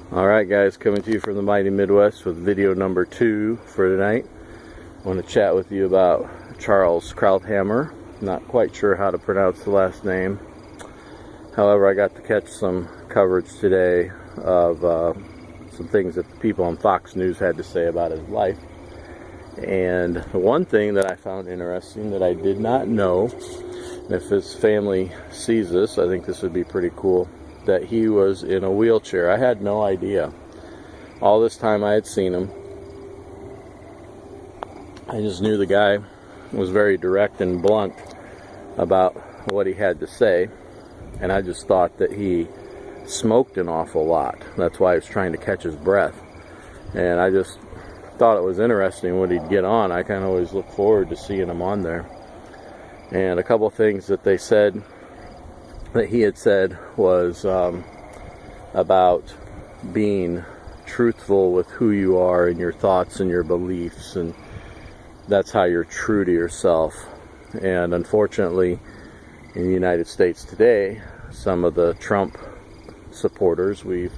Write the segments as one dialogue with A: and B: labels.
A: Alright guys, coming to you from the mighty Midwest with video number 2 for tonight. I want to chat with you about Charles Krauthammer. Not quite sure how to pronounce the last name. However, I got to catch some coverage today of some things that the people on Fox News had to say about his life. And the one thing that I found interesting that I did not know, and if his family sees this, I think this would be pretty cool, that he was in a wheelchair. I had no idea. All this time I had seen him, I just knew the guy was very direct and blunt about what he had to say, and I just thought that he smoked an awful lot. That's why I was trying to catch his breath, and I just thought it was interesting when he'd get on. I kind of always look forward to seeing him on there. And a couple things that they said, that he had said, was about being truthful with who you are and your thoughts and your beliefs, and that's how you're true to yourself. And unfortunately, in the United States today, some of the Trump supporters, we've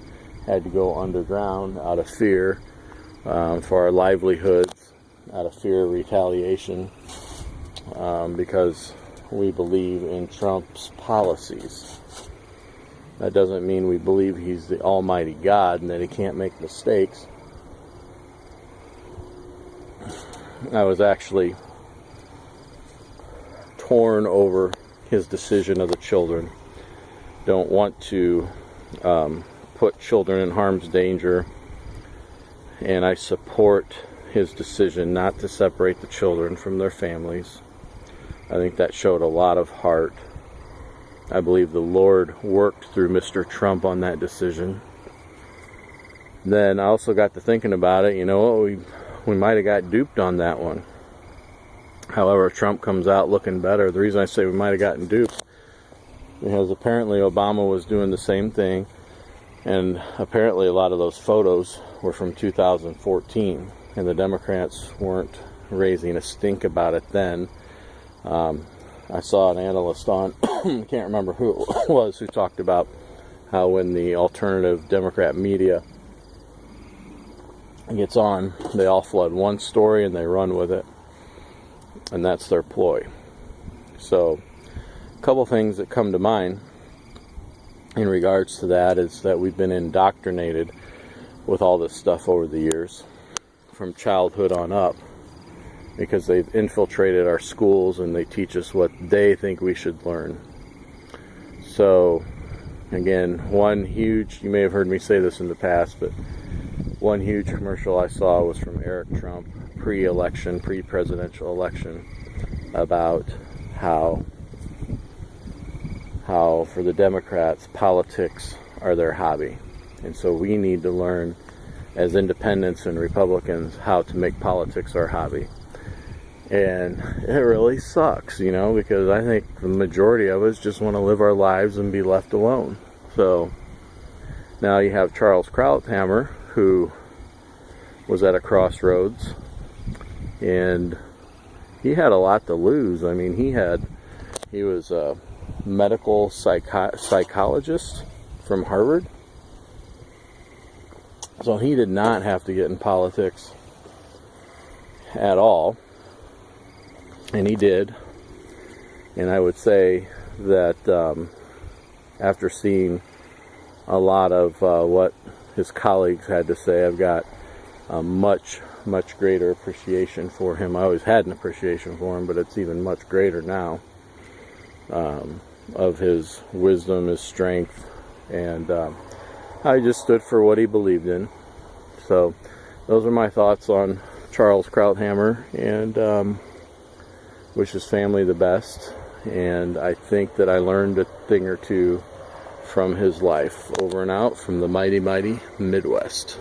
A: had to go underground out of fear for our livelihoods, out of fear of retaliation, because we believe in Trump's policies. That doesn't mean we believe he's the almighty God and that he can't make mistakes. I was actually torn over his decision of the children. Don't want to put children in harm's danger, and I support his decision not to separate the children from their families. I think that showed a lot of heart. I believe the Lord worked through Mr. Trump on that decision. Then I also got to thinking about it. You know what? We might have got duped on that one. However, Trump comes out looking better. The reason I say we might have gotten duped, because apparently Obama was doing the same thing, and apparently a lot of those photos were from 2014, and the Democrats weren't raising a stink about it then. I saw an analyst on, I can't remember who it was, who talked about how when the alternative Democrat media gets on, they all flood one story and they run with it, and that's their ploy. So a couple things that come to mind in regards to that is that we've been indoctrinated with all this stuff over the years, from childhood on up, because they've infiltrated our schools and they teach us what they think we should learn. So again, one huge, you may have heard me say this in the past, but one huge commercial I saw was from Eric Trump, pre-election, pre-presidential election, about how for the Democrats, politics are their hobby. And so we need to learn, as independents and Republicans, how to make politics our hobby. And it really sucks, you know, because I think the majority of us just want to live our lives and be left alone. So now you have Charles Krauthammer, who was at a crossroads, and he had a lot to lose. I mean, he was a medical psychologist from Harvard, so he did not have to get in politics at all. And he did. And I would say that after seeing a lot of what his colleagues had to say, I've got a much greater appreciation for him. I always had an appreciation for him, but it's even much greater now, of his wisdom, his strength, and I just stood for what he believed in. So those are my thoughts on Charles Krauthammer, and wish his family the best. And I think that I learned a thing or two from his life. Over and out from the mighty Midwest.